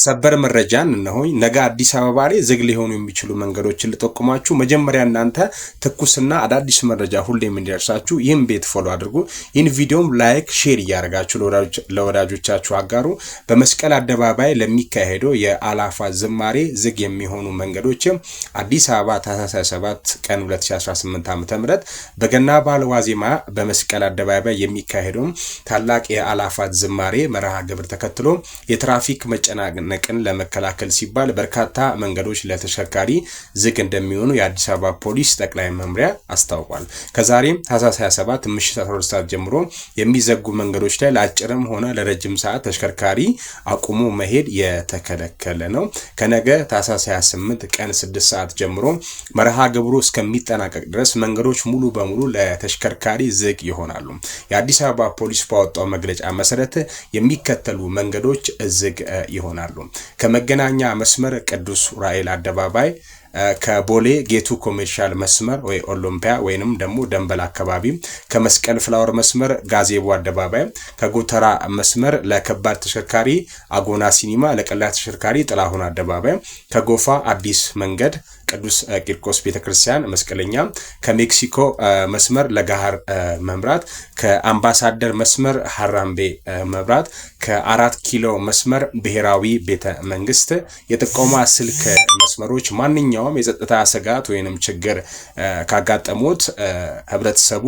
ሰበር መረጃን እነሆኝ ነገ አዲስ አበባ ላይ ዝግ ሊሆኑ የሚችሉ መንገዶችን ልጠቁማችሁ። መጀመሪያ እናንተ ትኩስና አዳዲስ መረጃ ሁሌም እንዲደርሳችሁ ይህን ቤት ፎሎ አድርጉ። ይህን ቪዲዮም ላይክ ሼር እያደረጋችሁ ለወዳጆቻችሁ አጋሩ። በመስቀል አደባባይ ለሚካሄደው የአላፋ ዝማሬ ዝግ የሚሆኑ መንገዶች አዲስ አበባ ታህሳስ 7 ቀን 2018 ዓ.ም በገና በዓል ዋዜማ በመስቀል አደባባይ የሚካሄደው ታላቅ የአላፋት ዝማሬ መርሃ ግብር ተከትሎ የትራፊክ መጨናነቅን ለመከላከል ሲባል በርካታ መንገዶች ለተሽከርካሪ ዝግ እንደሚሆኑ የአዲስ አበባ ፖሊስ ጠቅላይ መምሪያ አስታውቋል። ከዛሬም ታህሳስ 27 ምሽት 12 ሰዓት ጀምሮ የሚዘጉ መንገዶች ላይ ለአጭርም ሆነ ለረጅም ሰዓት ተሽከርካሪ አቁሞ መሄድ የተከለከለ ነው። ከነገ ታህሳስ 28 ቀን 6 ሰዓት ጀምሮ መርሃ ግብሩ እስከሚጠናቀቅ ድረስ መንገዶች ሙሉ በሙሉ ለተሽከርካሪ ዝግ ይሆናሉ። የአዲስ አበባ ፖሊስ ባወጣው መግለጫ መሰረት የሚከተሉ መንገዶች ዝግ ይሆናሉ። ከመገናኛ መስመር ቅዱስ ዑራኤል አደባባይ፣ ከቦሌ ጌቱ ኮሜርሻል መስመር ወይ ኦሎምፒያ ወይንም ደግሞ ደንበል አካባቢ፣ ከመስቀል ፍላወር መስመር ጋዜቦ አደባባይ፣ ከጎተራ መስመር ለከባድ ተሽከርካሪ አጎና ሲኒማ፣ ለቀላል ተሽከርካሪ ጥላሁን አደባባይ፣ ከጎፋ አዲስ መንገድ ቅዱስ ቂርቆስ ቤተክርስቲያን መስቀለኛ፣ ከሜክሲኮ መስመር ለጋሃር መምራት፣ ከአምባሳደር መስመር ሐራምቤ መብራት፣ ከ4 ኪሎ መስመር ብሔራዊ ቤተ መንግስት። የጥቆማ ስልክ መስመሮች ማንኛውም የጸጥታ ስጋት ወይንም ችግር ካጋጠሙት ህብረተሰቡ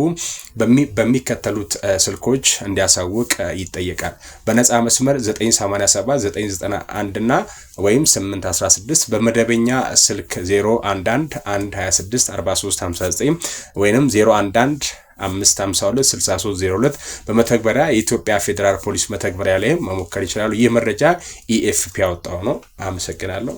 በሚከተሉት ስልኮች እንዲያሳውቅ ይጠየቃል። በነፃ መስመር 987 991 እና ወይም 816፣ በመደበኛ ስልክ 011 126 43 59 ወይንም 011 552 6302 በመተግበሪያ የኢትዮጵያ ፌደራል ፖሊስ መተግበሪያ ላይ መሞከር ይችላሉ። ይህ መረጃ ኢኤፍፒ ያወጣው ነው። አመሰግናለሁ።